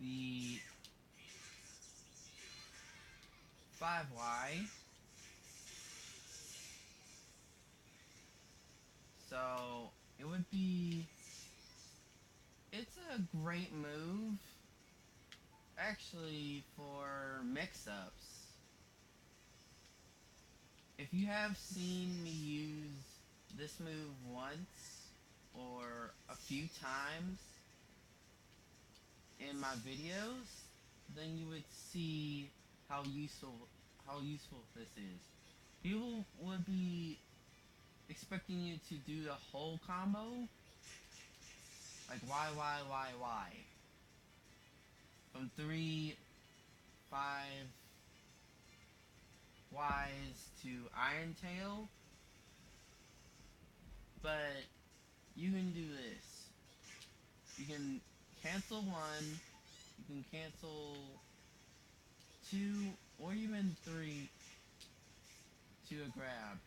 the 5Y. So it would be, it's a great move actually for mix-ups. If you have seen me use this move once or a few times in my videos, then you would see how useful this is. People would be expecting you to do the whole combo, like Y, from 3, 5 Ys to Iron Tail, but you can do this. You can cancel one, you can cancel two, or even three to a grab.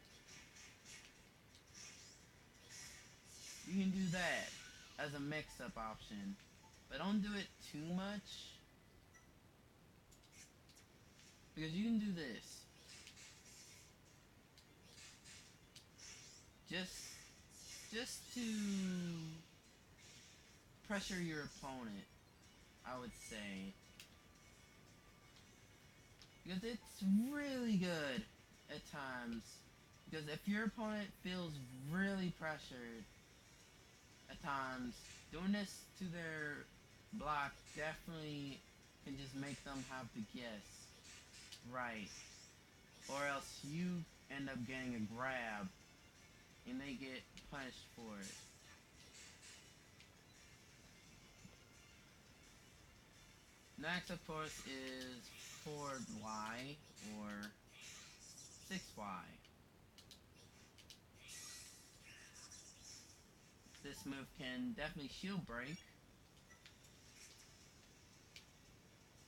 You can do that as a mix-up option, but don't do it too much, because you can do this. Just to pressure your opponent, I would say. Because it's really good at times. Because if your opponent feels really pressured at times, doing this to their block definitely can just make them have to guess right. Or else you end up getting a grab and they get punished for it. Next, of course, is forward Y or 6Y. This move can definitely shield break.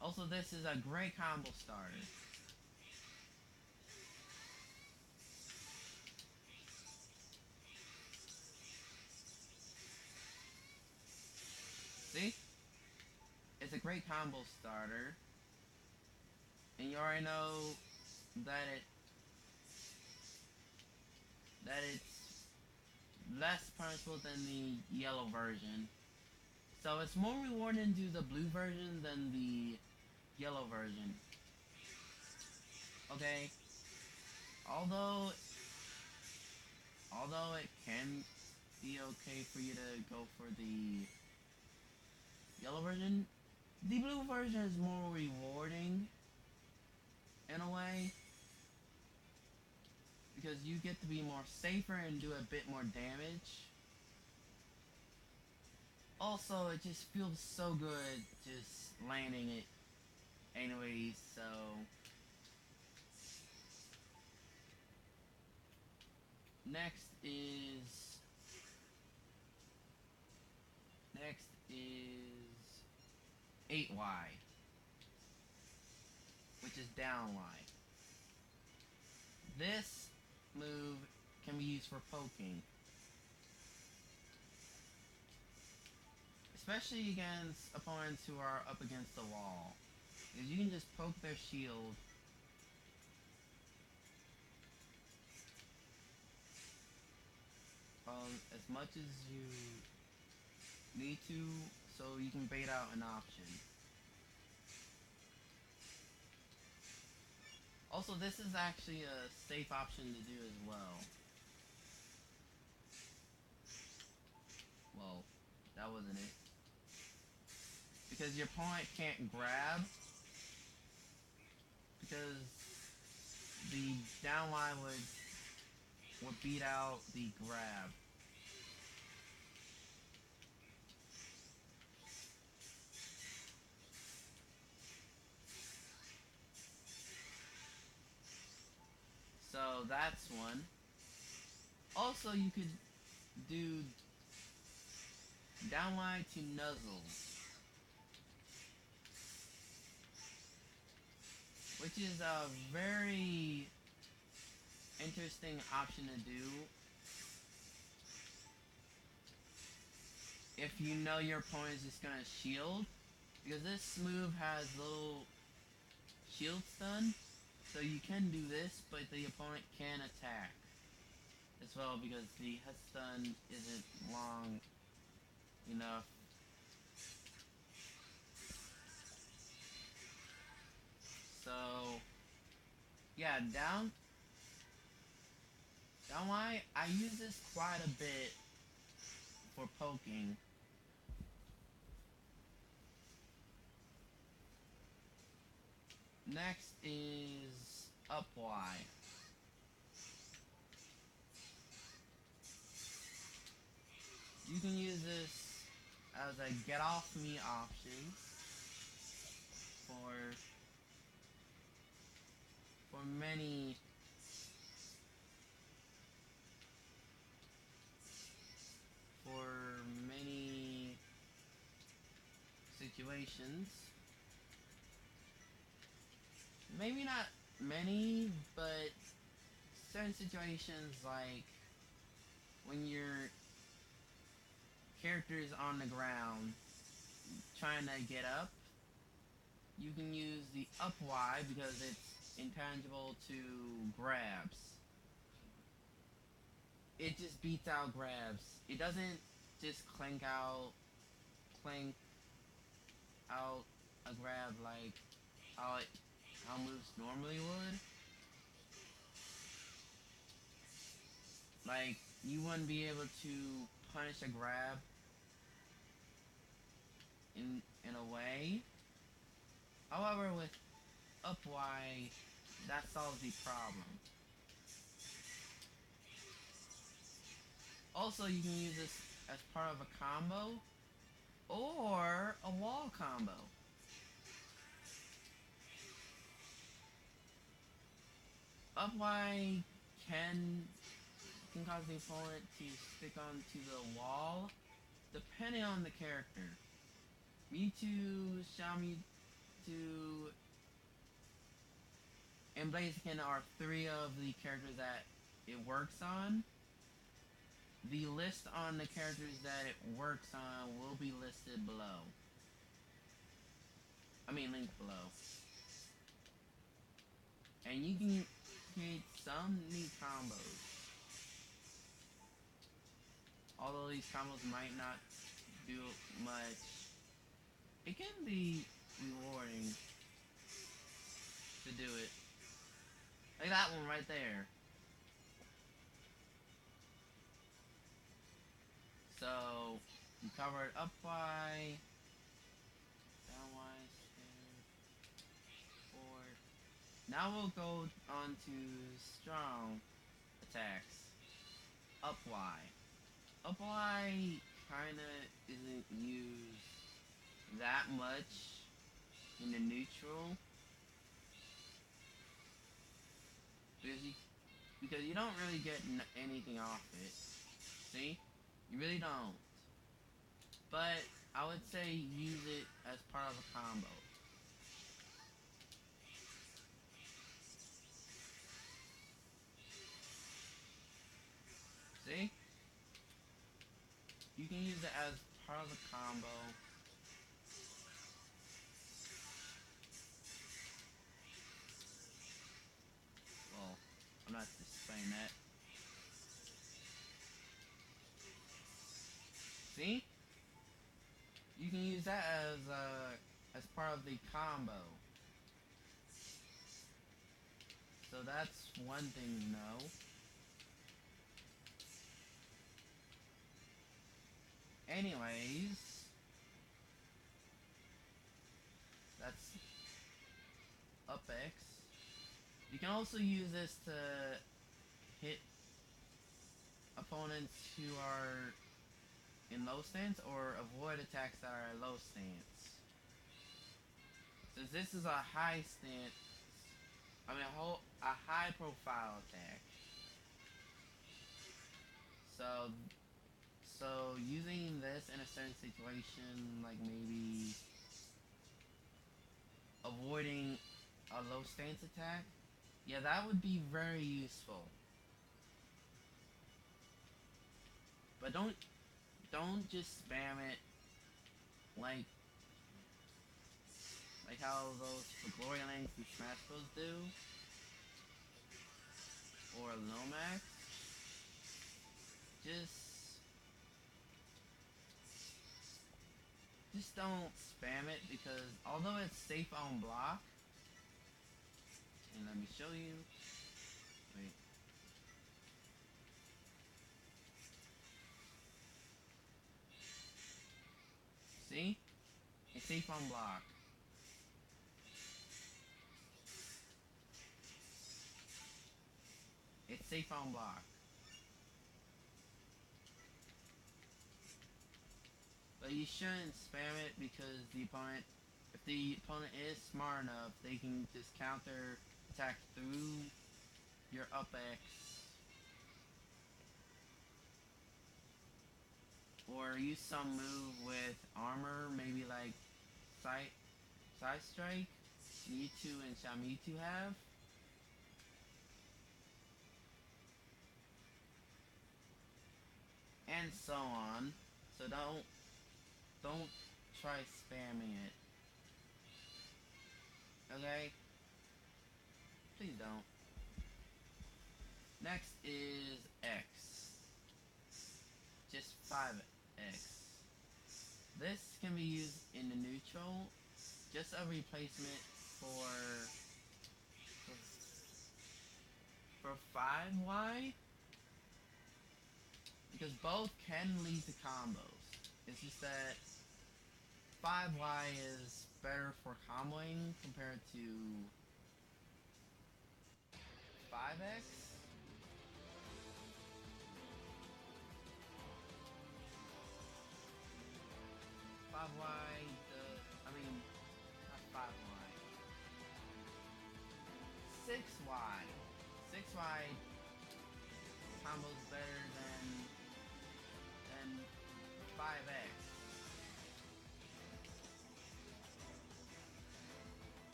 Also, this is a great combo starter. See? It's a great combo starter. And you already know that it's less punishable than the yellow version. So it's more rewarding to do the blue version than the yellow version. Okay? Although although it can be okay for you to go for the yellow version, the blue version is more rewarding in a way, because you get to be more safer and do a bit more damage. Also, it just feels so good just landing it anyways, so next is next is 8Y, which is down Y. This move can be used for poking, especially against opponents who are up against the wall. Because you can just poke their shield as much as you need to, so you can bait out an option. Also, this is actually a safe option to do as well. Well, that wasn't it. Because your opponent can't grab, because the down Y would beat out the grab. So that's one. Also, you could do down Y to nuzzle, which is a very interesting option to do if you know your opponent is just gonna shield. Because this move has little shield stun, so you can do this, but the opponent can attack as well because the head stun isn't long enough. So yeah, down Y, I use this quite a bit for poking. Next is up Y. You can use this as a get off me option for many situations. Maybe not many, but certain situations like when your character is on the ground trying to get up, you can use the up Y because it's intangible to grabs. It just beats out grabs. It doesn't just clink out a grab like how moves normally would. Like you wouldn't be able to punish a grab in a way. However, with up Y, that solves the problem. Also, you can use this as part of a combo or a wall combo. Up Y can cause the opponent to stick onto the wall depending on the character. Mewtwo, Mewtwo, and Blaziken are three of the characters that it works on. The list on the characters that it works on will be listed below. I mean, linked below. And you can create some neat combos. Although these combos might not do much, it can be rewarding to do it. Like that one right there. So, you covered up Y, down Y, forward. Now we'll go on to strong attacks. Up Y. Up Y kinda isn't used that much in the neutral because you don't really get anything off it. See? You really don't. But I would say use it as part of a combo. See? You can use it as part of a combo. Well, I'm not displaying that. See? You can use that as part of the combo. So that's one thing to know. Anyways, that's up X. You can also use this to hit opponents who are in low stance or avoid attacks that are at low stance. Since this is a high stance, a high profile attack. So using this in a certain situation, like maybe avoiding a low stance attack, yeah, that would be very useful. But don't just spam it like like how those glory lanes and Smash Bros do, or Lomax. Just just don't spam it because although it's safe on block, and let me show you. Wait. See? It's safe on block. It's safe on block. But you shouldn't spam it because if the opponent is smart enough, they can just counter attack through your up X. Or use some move with armor, maybe like Side Strike, Mewtwo and Mewtwo have. And so on. So don't try spamming it. Okay? Please don't. Next is X. Just 5X. This can be used in the neutral, just a replacement for 5Y, because both can lead to combos. It's just that 5Y is better for comboing compared to 5X. 5Y does, I mean, not 5Y. 6Y. 6Y combos better than 5X.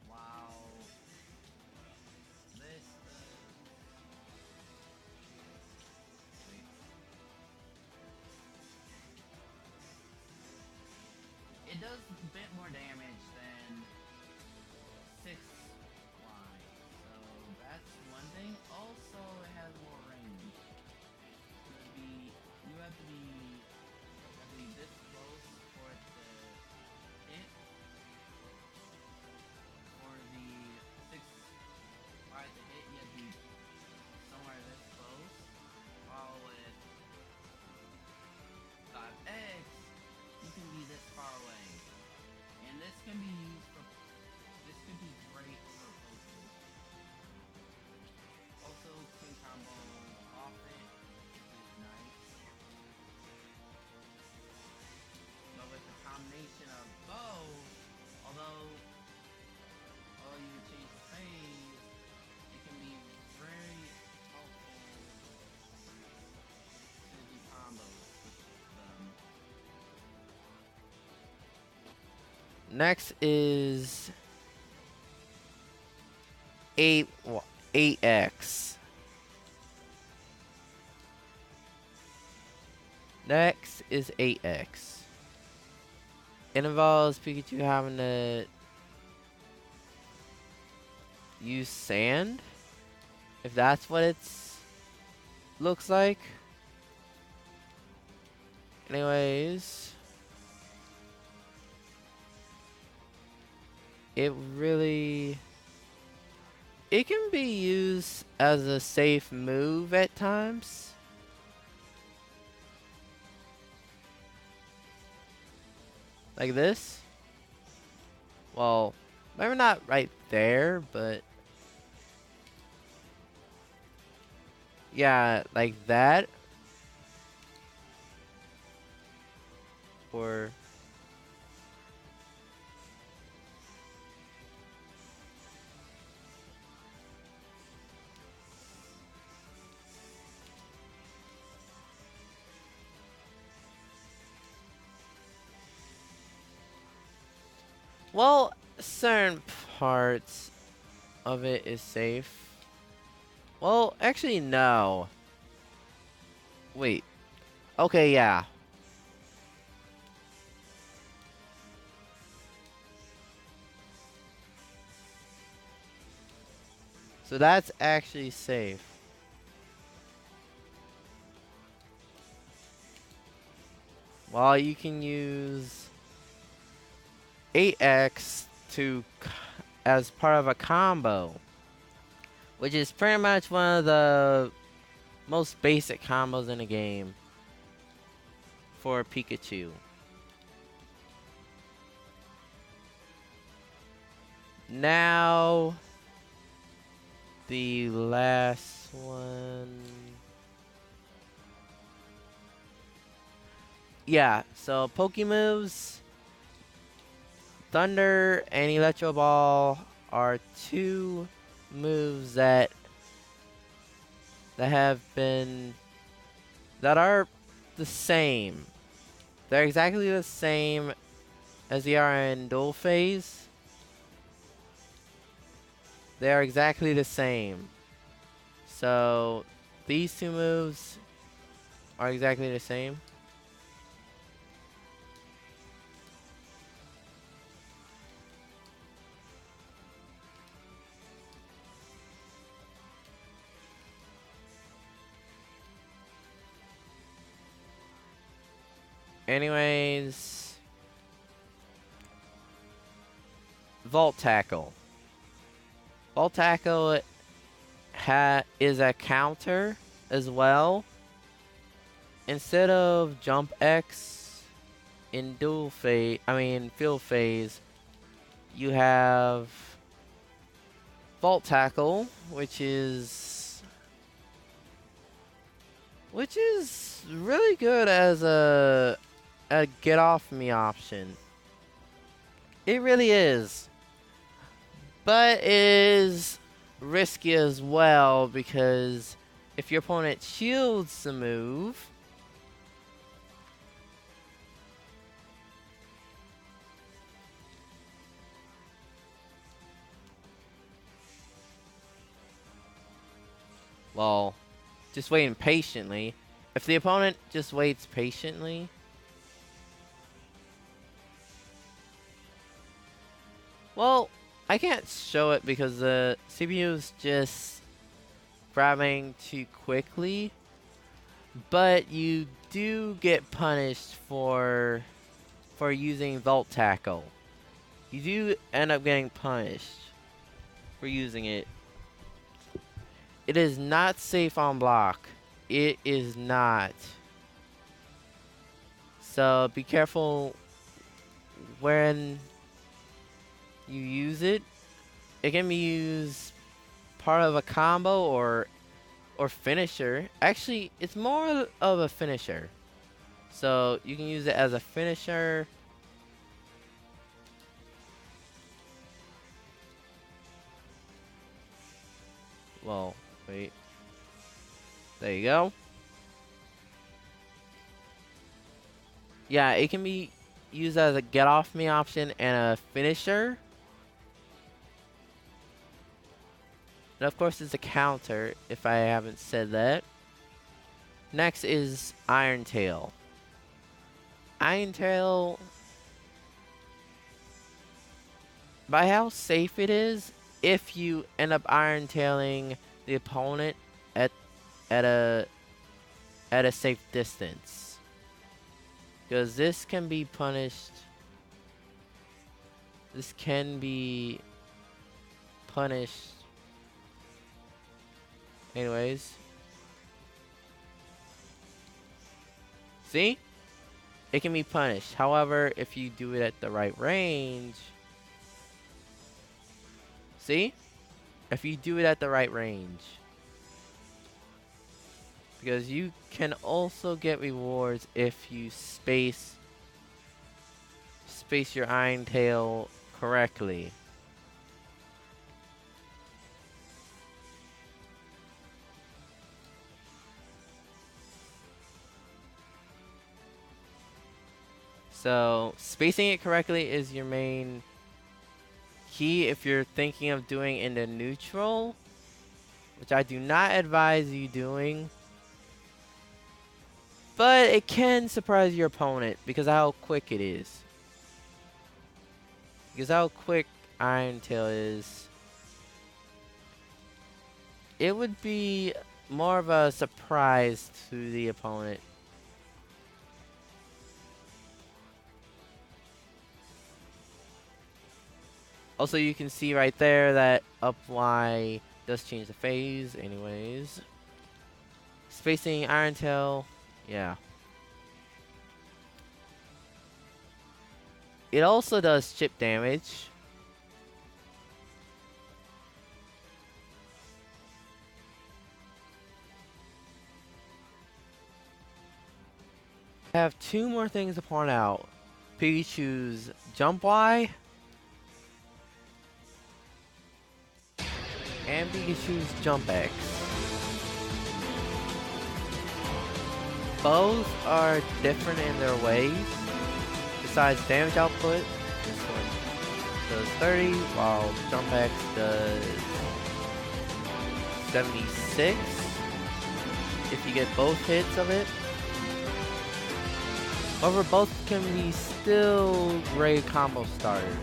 Wow. This wait. It does a bit more damage than 6Y. So that's one thing. Also, it has more range. You have to be this close for it to hit. For the 6Y to hit, you have to be somewhere this close. While with 5X, you can be this far away. And this can be used for, this could be great for Pokken. Also can combo off it, which is nice. But with the combination of both, although you would change the phase, it can be very helpful to do combos with them. Next is 8X. Next is 8X. It involves Pikachu having to use sand, if that's what it's looks like. Anyways, it can be used as a safe move at times. Like this. Well, maybe not right there, but yeah, like that. Or well, certain parts of it is safe. Well, actually, no. Wait. Okay, yeah. So that's actually safe. While you can use 8x as part of a combo, which is pretty much one of the most basic combos in the game for Pikachu. Now, the last one. Yeah, so Pokemoves, Thunder and Electro Ball are two moves that are the same. They're exactly the same as they are in Dual Phase. They are exactly the same. So these two moves are exactly the same. Anyways, Volt Tackle. Volt Tackle is a counter as well. Instead of Jump X in Field Phase, you have Volt Tackle, which is really good as a get off me option. It really is. But it is risky as well because if your opponent shields the move, well, just waiting patiently. If the opponent just waits patiently, well, I can't show it because the CPU is just grabbing too quickly. But you do get punished for using Volt Tackle. You do end up getting punished for using it. It is not safe on block. It is not. So be careful when you use it. It can be used part of a combo or finisher. Actually, it's more of a finisher. So you can use it as a finisher. Well, wait. There you go. Yeah, it can be used as a get off me option and a finisher. And of course, it's a counter, if I haven't said that. Next is Iron Tail. Iron Tail, by how safe it is, if you end up Iron Tailing the opponent at a safe distance, because this can be punished. This can be punished. Anyways. See? It can be punished. However, if you do it at the right range. See? If you do it at the right range. Because you can also get rewards if you space your Iron Tail correctly. So, spacing it correctly is your main key if you're thinking of doing into neutral, which I do not advise you doing. But it can surprise your opponent because of how quick it is. Because how quick Iron Tail is. it would be more of a surprise to the opponent. Also, you can see right there that up Y does change the phase anyways. Spacing Iron Tail, yeah. It also does chip damage. I have two more things to point out. Pikachu's Jump Y and Pikachu's Jump X. Both are different in their ways. Besides damage output, this one does 30, while Jump X does 76 if you get both hits of it. However, both can be still great combo starters.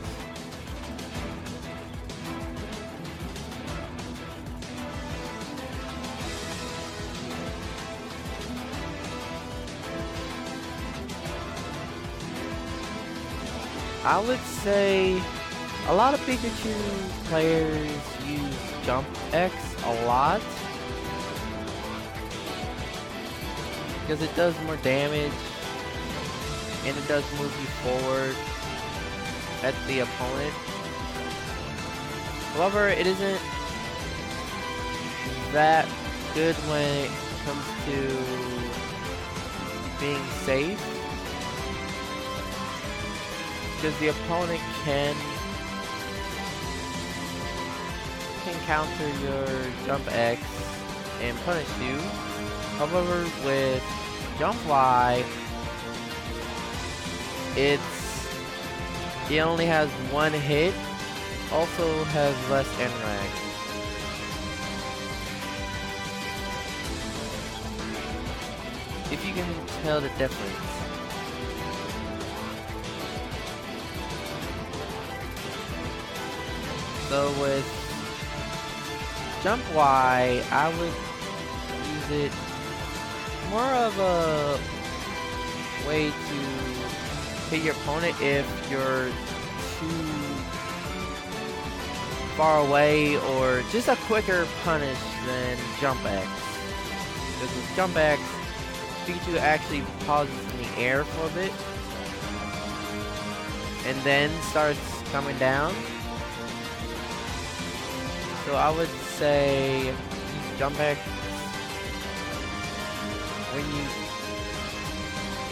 I would say a lot of Pikachu players use Jump X a lot because it does more damage and it does move you forward at the opponent. However, it isn't that good when it comes to being safe, because the opponent can counter your Jump X and punish you. However, with Jump Y, it only has one hit, also has less NRAG. If you can tell the difference. So with Jump Y, I would use it more of a way to hit your opponent if you're too far away, or just a quicker punish than Jump X. Because with Jump X, Pikachu actually pauses in the air for a bit and then starts coming down. So I would say use Jump X when you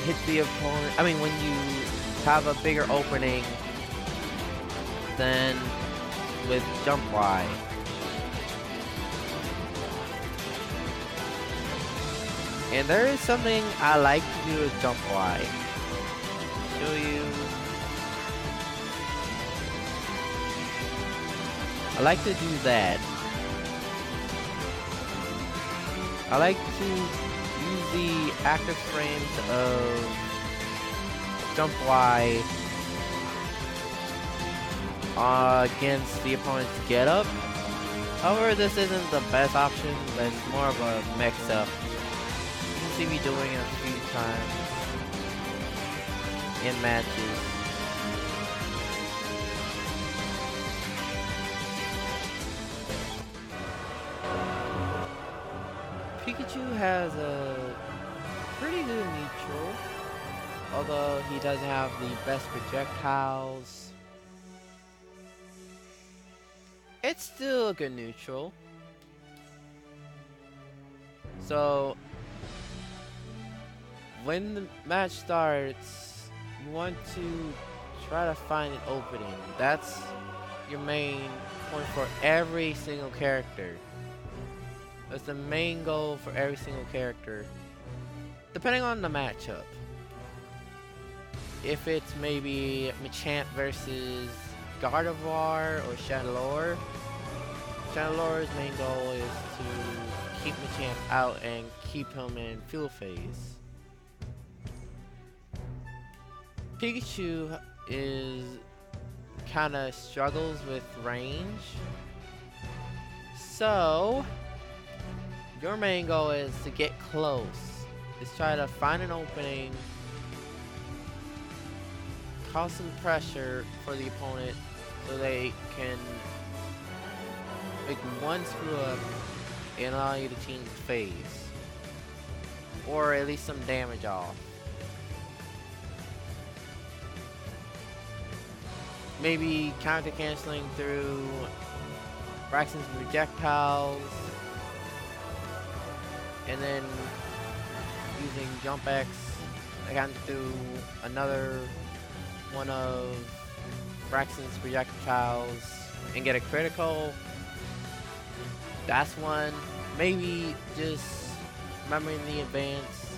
hit the opponent, when you have a bigger opening than with Jump Y. And there is something I like to do with Jump Y. Show you. I like to do that. I like to use the active frames of Jump Y against the opponent's get up. However, this isn't the best option, but it's more of a mix up. You can see me doing it a few times in matches. Pikachu has a pretty good neutral, although he doesn't have the best projectiles. It's still a good neutral. So when the match starts, you want to try to find an opening. That's your main point for every single character. That's the main goal for every single character, depending on the matchup. If it's maybe Machamp versus Gardevoir or Chandelure, Chandelure's main goal is to keep Machamp out and keep him in field phase. Pikachu kinda struggles with range, so your main goal is to get close. Is try to find an opening, cause some pressure for the opponent so they can make one screw up and allow you to change phase. Or at least some damage off. Maybe counter canceling through Braxton's projectiles. And then using Jump X again through another one of Braxton's projectiles and get a critical. That's one. Maybe just remembering the advanced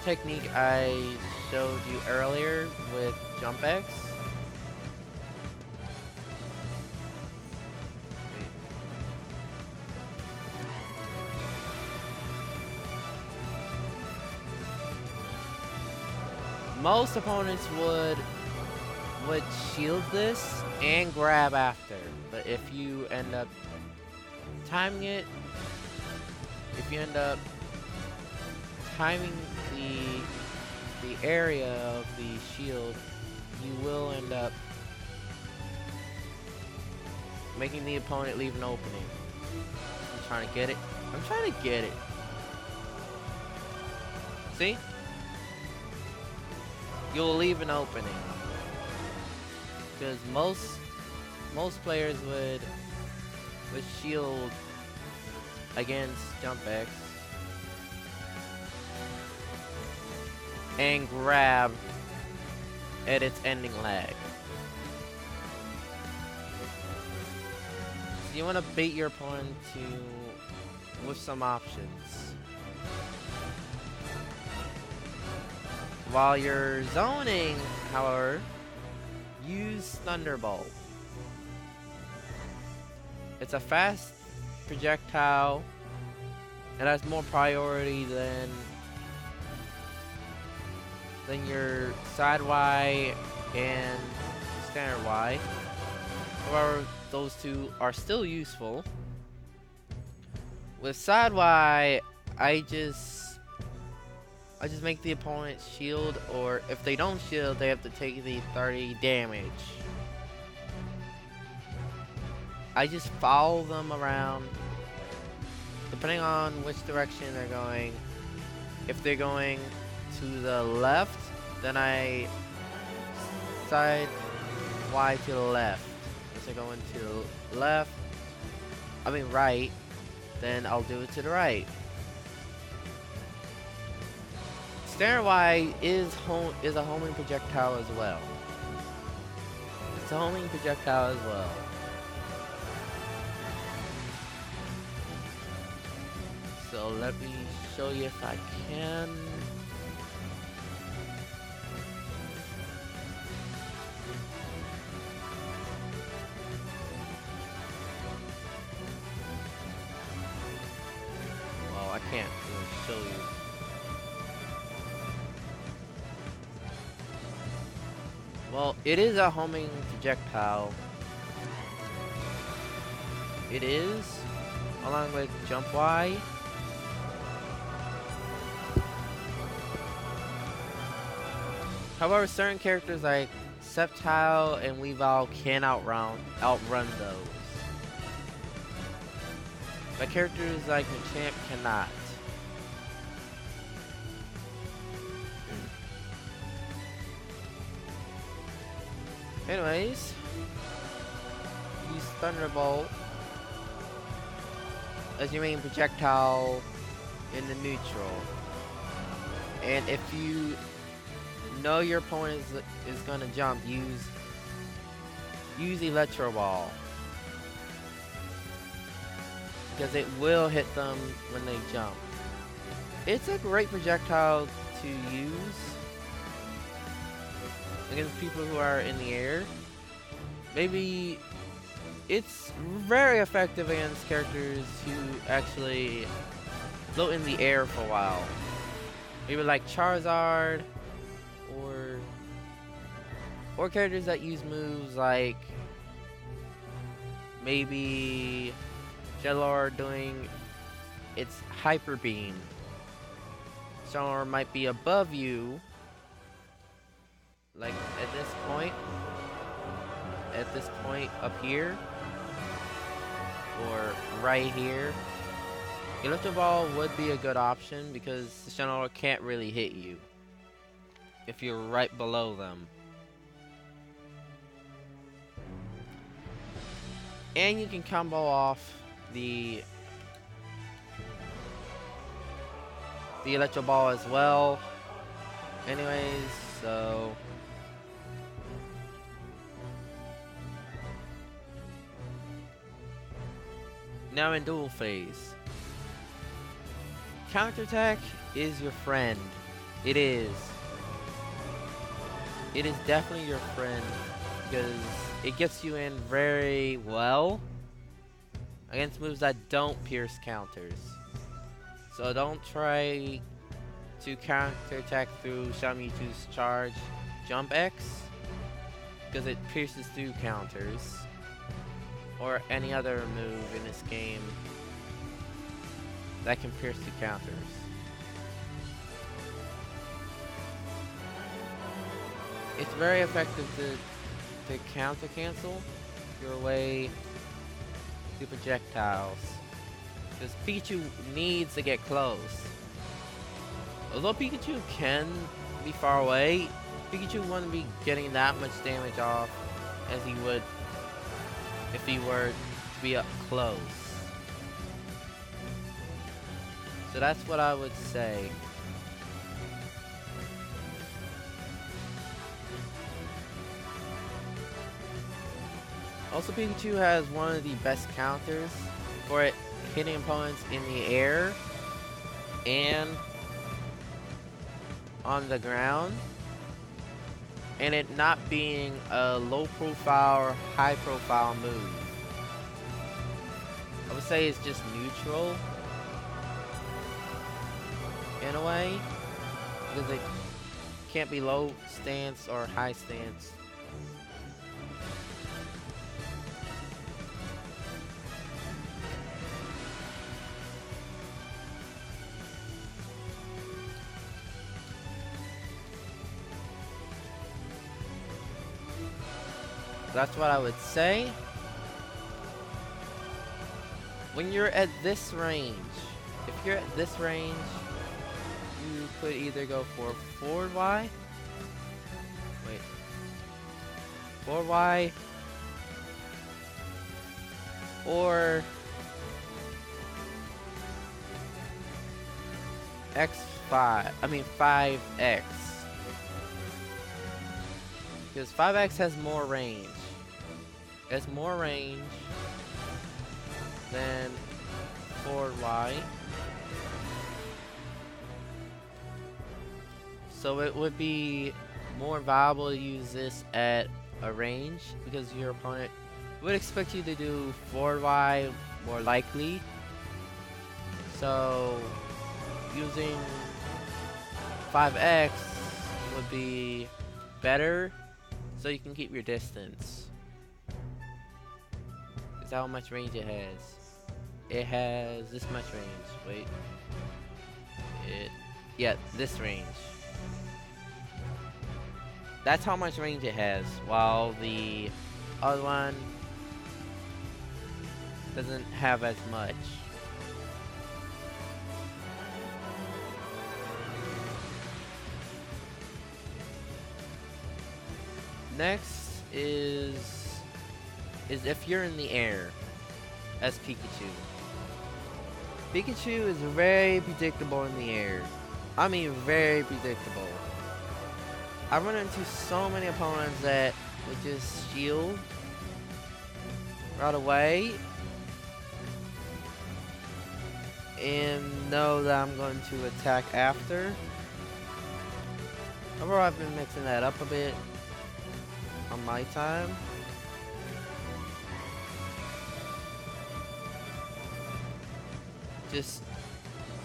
technique I showed you earlier with Jump X. Most opponents would shield this and grab after, but if you end up timing it, if you end up timing the area of the shield, you will end up making the opponent leave an opening. I'm trying to get it. I'm trying to get it. See? You'll leave an opening. Because most players would shield against Jump X and grab at its ending lag. So you want to bait your opponent with some options. While you're zoning, however, use Thunderbolt. It's a fast projectile. It has more priority than your side Y and standard Y. However, those two are still useful. With side Y, I just make the opponent shield, or if they don't shield, they have to take the 30 damage. I just follow them around, depending on which direction they're going. If they're going to the left, then I side Y to the left. If they're going to the left, right, then I'll do it to the right. Standard Y is a homing projectile as well. It's a homing projectile as well. So let me show you if I can. Well, I can't really show you. Well, it is a homing projectile. It is, along with Jump Y. However, certain characters like Sceptile and Weavile can outrun those. But characters like Machamp cannot. Anyways, use Thunderbolt as your main projectile in the neutral. And if you know your opponent is gonna jump, use Electro Ball, because it will hit them when they jump. It's a great projectile to use against people who are in the air. Maybe it's very effective against characters who actually float in the air for a while. Maybe like Charizard, or characters that use moves like maybe Shellor doing its Hyper Beam. Shellor might be above you, like at this point up here, or right here. Electro Ball would be a good option because the Shellor can't really hit you if you're right below them. And you can combo off the Electro Ball as well. Anyways, so now in duel phase. Counterattack is your friend. It is. It is definitely your friend because it gets you in very well against moves that don't pierce counters. So don't try to counterattack through Mewtwo's charge Jump X because it pierces through counters, or any other move in this game that can pierce through counters. It's very effective to counter cancel your way to projectiles, because Pikachu needs to get close. Although Pikachu can be far away, Pikachu wouldn't be getting that much damage off as he would if he were to be up close. So that's what I would say. Also, Pikachu has one of the best counters for it hitting opponents in the air and on the ground, and it not being a low profile or high profile move. I would say it's just neutral in a way, because it can't be low stance or high stance. That's what I would say. When you're at this range, if you're at this range, you could either go for forward Y. Wait. Forward Y. Or X5. I mean 5X. Because 5X has more range. It has more range than forward Y. So it would be more viable to use this at a range, because your opponent would expect you to do forward Y more likely. So using 5X would be better, so you can keep your distance. Is how much range it has. It has this much range. Wait. Yeah, this range. That's how much range it has, while the other one doesn't have as much. Next is if you're in the air as Pikachu. Pikachu is very predictable in the air. I mean very predictable. I run into so many opponents that would just shield right away and know that I'm going to attack after. However, I've been mixing that up a bit on my time. Just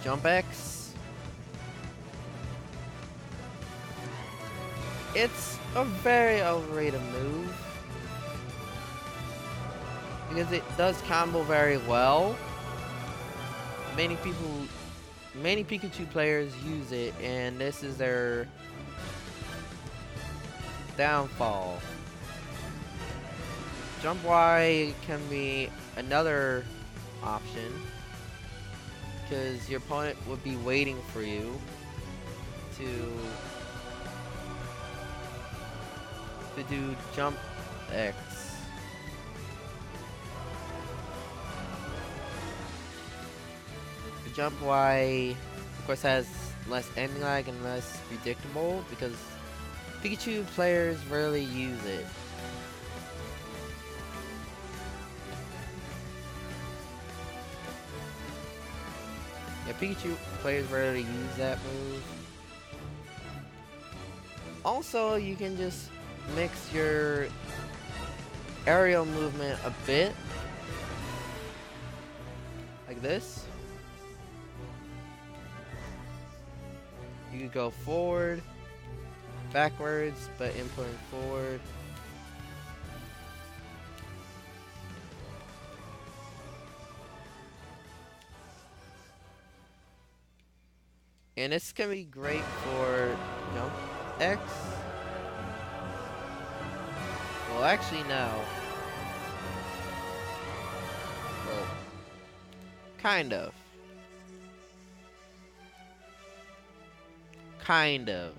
Jump X. It's a very overrated move, because it does combo very well. Many Pikachu players use it, and this is their downfall. Jump Y can be another option, because your opponent would be waiting for you to do jump X. The jump Y, of course, has less ending lag and less predictable because Pikachu players rarely use it. Yeah, Pikachu players rarely use that move. Also, you can just mix your aerial movement a bit, like this. You could go forward, backwards, but inputting forward. And this can be great for jump X. Well, actually, no. Well, kind of. Kind of.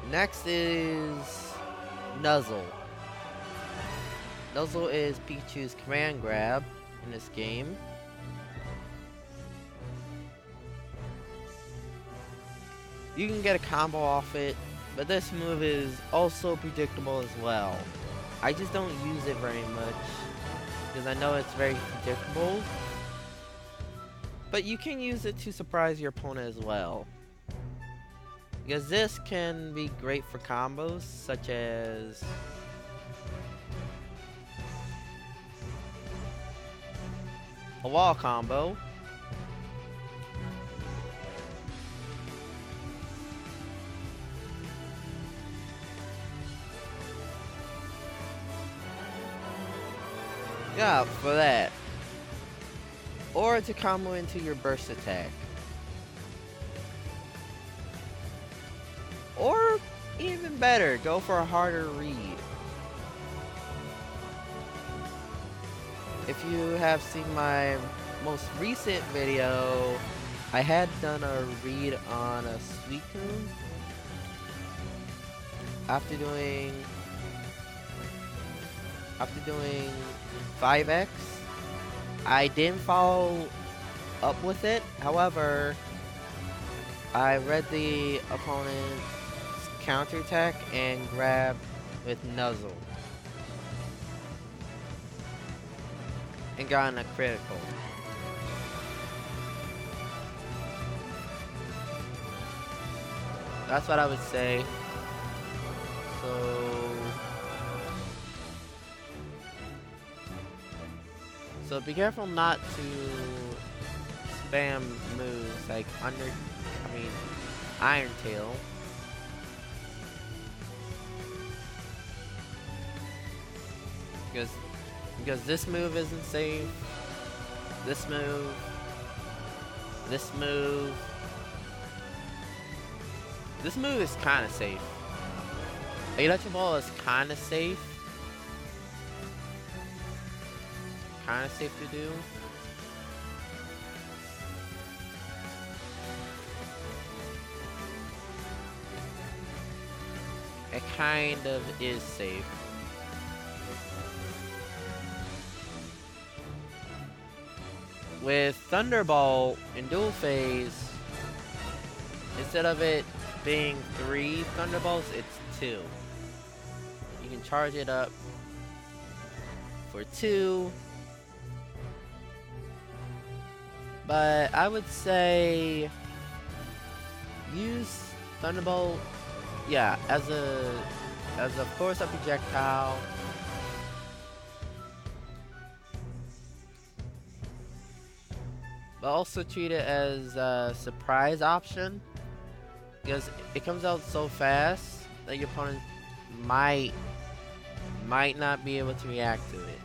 Next is Nuzzle. Nuzzle is Pikachu's command grab in this game. You can get a combo off it, but this move is also predictable as well. I just don't use it very much because I know it's very predictable. But you can use it to surprise your opponent as well, because this can be great for combos such as a wall combo. Yeah, for that. Or to combo into your burst attack. Or even better, go for a harder read. If you have seen my most recent video, I had done a read on a Suicune. After doing 5X, I didn't follow up with it. However, I read the opponent's counterattack and grabbed with Nuzzle and got a critical. That's what I would say. So be careful not to spam moves like Iron Tail. Because this move isn't safe. This move. This move. This move is kind of safe. Electric Ball is kind of safe. Kind of safe to do. It kind of is safe. With Thunderbolt in dual phase, instead of it being 3 Thunderbolts, it's 2. You can charge it up for 2. But I would say use Thunderbolt, yeah, as of course a projectile. But also treat it as a surprise option. because it comes out so fast that your opponent might not be able to react to it.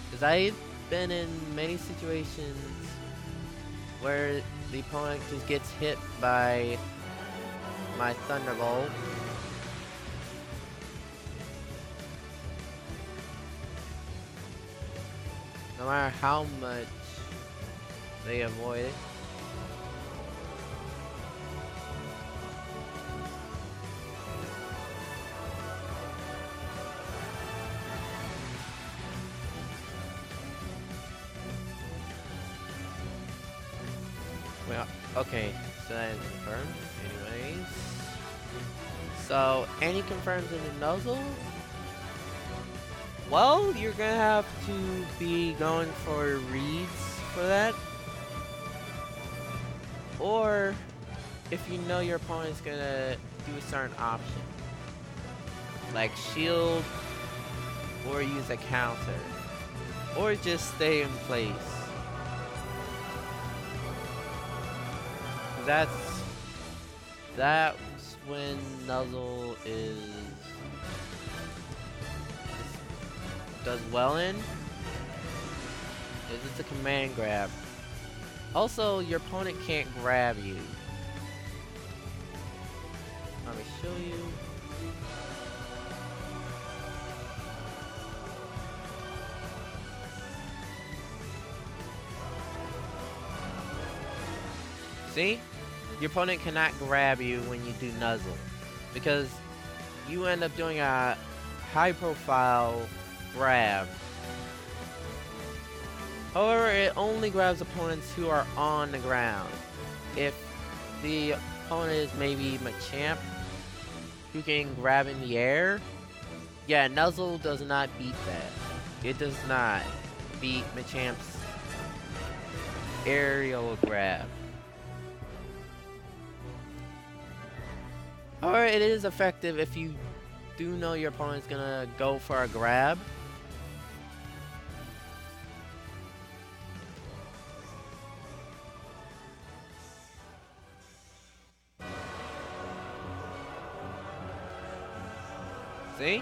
Because I've been in many situations where the opponent just gets hit by my Thunderbolt. No matter how much they avoid it. Well, okay, so that is confirmed. Anyways. So, any confirms in the nozzle? Well, you're gonna have to be going for reads for that. Or, if you know your opponent's gonna do a certain option. Like shield, or use a counter. Or just stay in place. That's when Nuzzle does well in. Is it's a command grab. Also, your opponent can't grab you. Let me show you. See? Your opponent cannot grab you when you do Nuzzle, because you end up doing a high profile grab. However, it only grabs opponents who are on the ground. If the opponent is maybe Machamp, who can grab in the air, yeah, Nuzzle does not beat that. It does not beat Machamp's aerial grab. Or it is effective if you do know your opponent's gonna go for a grab. See?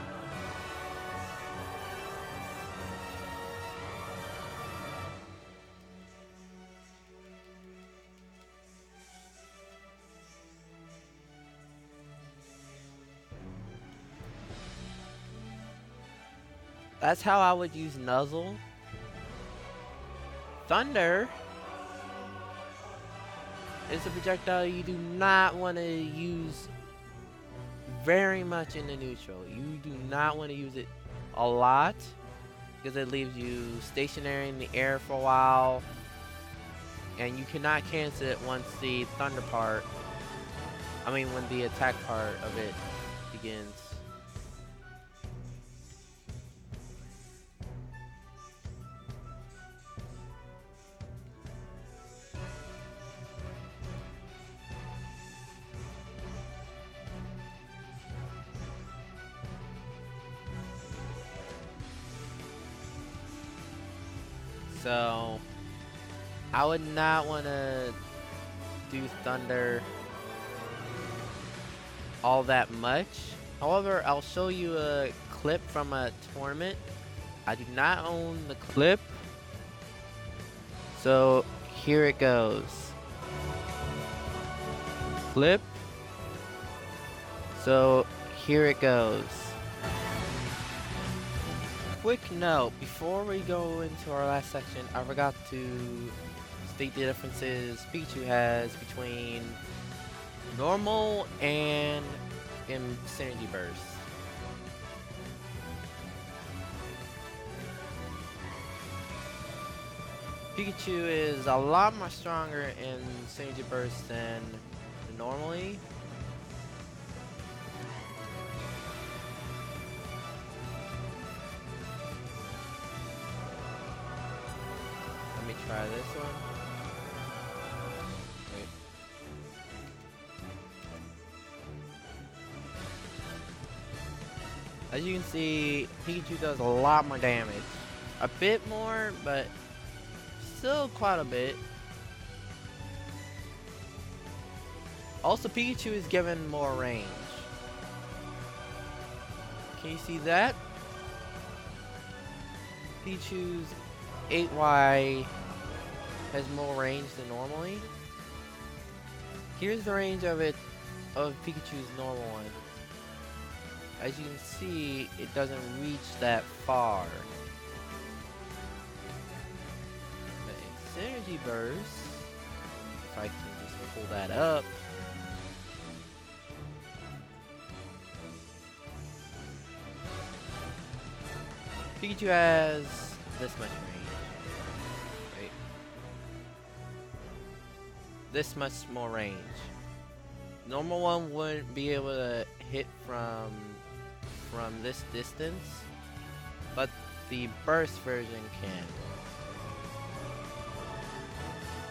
That's how I would use Nuzzle. Thunder is a projectile you do not want to use very much in the neutral. You do not want to use it a lot, because it leaves you stationary in the air for a while, and you cannot cancel it once the thunder part, when the attack part of it begins. So, I would not want to do Thunder all that much. However, I'll show you a clip from a tournament. I do not own the clip, so here it goes. Clip. So, here it goes. Quick note, before we go into our last section, I forgot to state the differences Pikachu has between normal and Synergy Burst. Pikachu is a lot more stronger in Synergy Burst than normally. Let me try this one. Wait. As you can see, Pikachu does a lot more damage. A bit more, but still quite a bit. Also, Pikachu is given more range. Can you see that? Pikachu's 8Y has more range than normally. Here's the range of Pikachu's normal one. As you can see, it doesn't reach that far. But in Synergy Burst, if I can just pull that up. Pikachu has this much range, right? This much more range. Normal one wouldn't be able to hit from this distance, but the burst version can.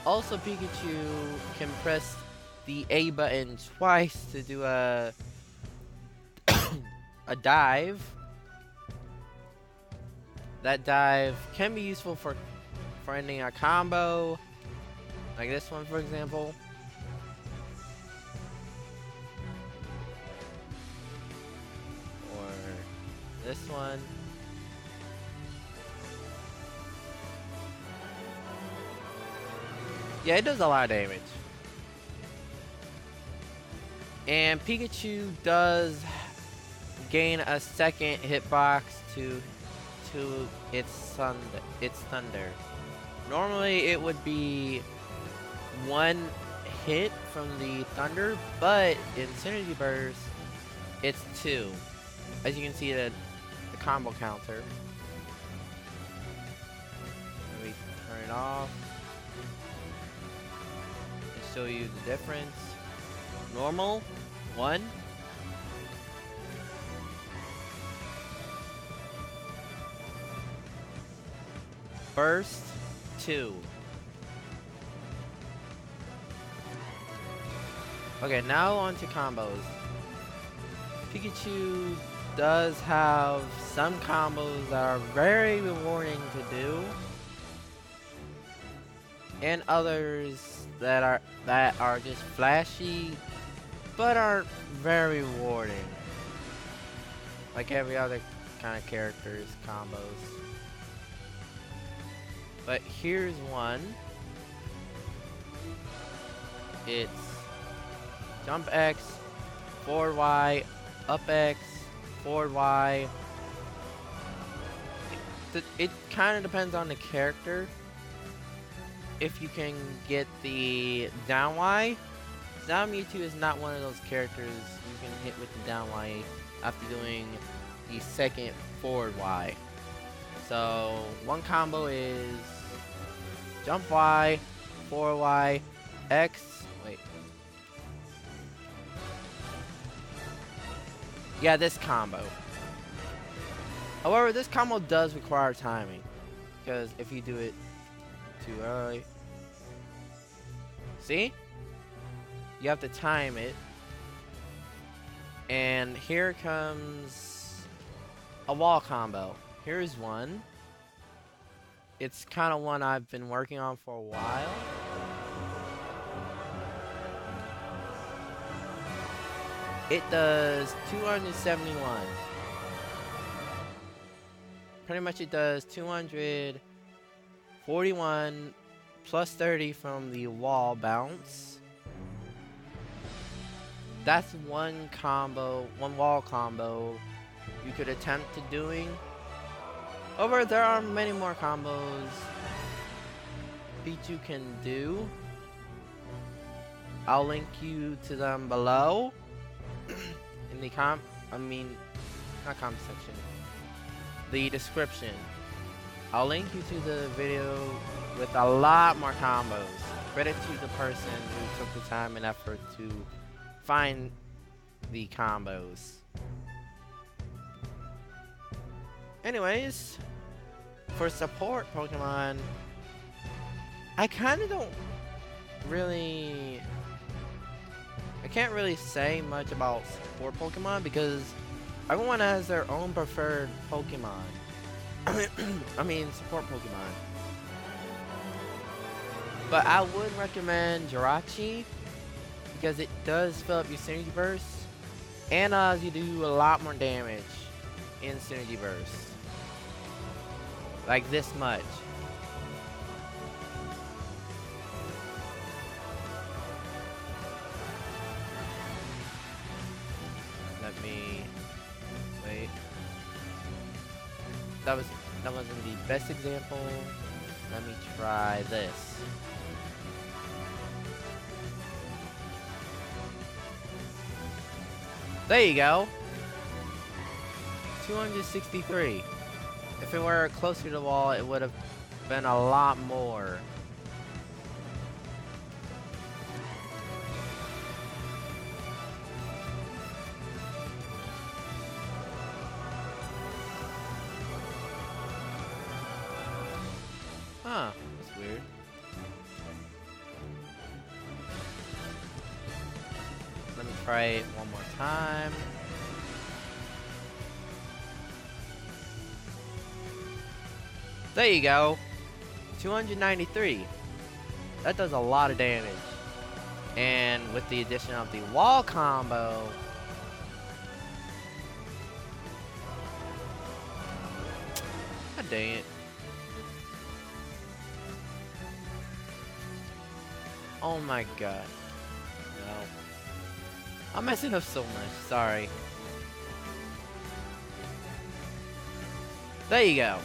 Also, Pikachu can press the A button twice to do a a dive. That dive can be useful for ending a combo, like this one, for example. Or this one. Yeah, it does a lot of damage. And Pikachu does gain a second hitbox to its thunder. Normally it would be one hit from the thunder, but in Synergy Burst it's two. As you can see, the combo counter. Let me turn it off and show you the difference. Normal, 1. Burst, 2. Okay, now on to combos. Pikachu does have some combos that are very rewarding to do, and others that are just flashy but aren't very rewarding, like every other kind of character's combos. But here's one. It's jump X, forward Y, up X, forward Y. It kind of depends on the character. If you can get the down Y. Now Mewtwo is not one of those characters you can hit with the down Y after doing the second forward Y. So one combo is jump Y, forward Y, X, wait. Yeah, this combo. However, this combo does require timing, because if you do it too early, see? You have to time it. And here comes a wall combo. Here's one. It's kind of one I've been working on for a while. It does 271. Pretty much it does 241 plus 30 from the wall bounce. That's one combo, one wall combo you could attempt to doing. However, there are many more combos Pikachu can do. I'll link you to them below in the not comment section, the description. I'll link you to the video with a lot more combos. Credit to the person who took the time and effort to find the combos. Anyways, for support Pokemon, I kind of don't really... I can't really say much about support Pokemon because everyone has their own preferred Pokemon. I mean, support Pokemon. But I would recommend Jirachi, because it does fill up your synergy burst and allows you to do a lot more damage in synergy burst. Like this much. Let me wait. That wasn't the best example. Let me try this. There you go. 263. If it were closer to the wall, it would have been a lot more. Huh, that's weird. Let me try it one more time. There you go. 293. That does a lot of damage. And with the addition of the wall combo, god dang it. Oh my god. No. I'm messing up so much. Sorry. There you go.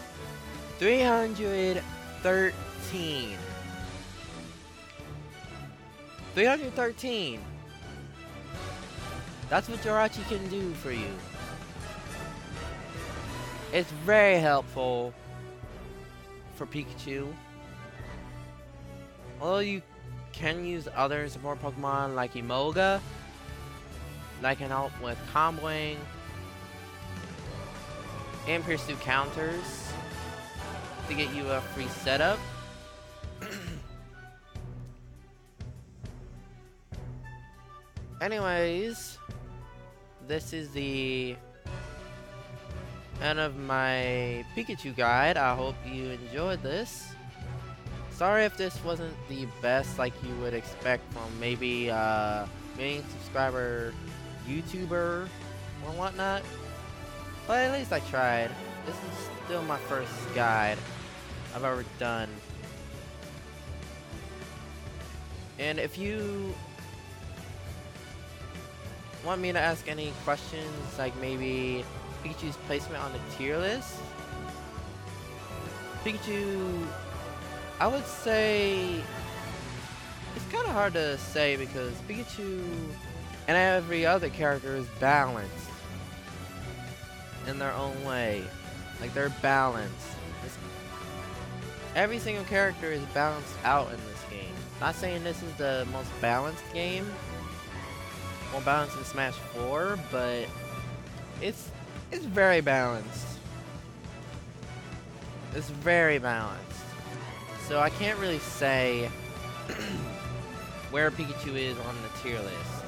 313. 313. That's what Jirachi can do for you. It's very helpful for Pikachu. Although you can use other support Pokemon like Emolga that can help with comboing and pursue counters to get you a free setup. Anyways, this is the end of my Pikachu guide. I hope you enjoyed this. Sorry if this wasn't the best like you would expect from maybe million subscriber YouTuber or whatnot. But at least I tried. This is still my first guide I've ever done. And if you want me to ask any questions, like maybe Pikachu's placement on the tier list, Pikachu, I would say it's kind of hard to say because Pikachu and every other character is balanced in their own way. Like they're balanced. Every single character is balanced out in this game. Not saying this is the most balanced game, more balanced than Smash 4, but it's very balanced. It's very balanced. So I can't really say where Pikachu is on the tier list,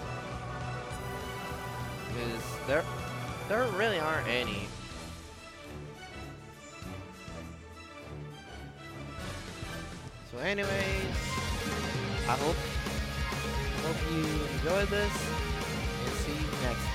because there really aren't any. So anyways, I hope you enjoyed this, and see you next time.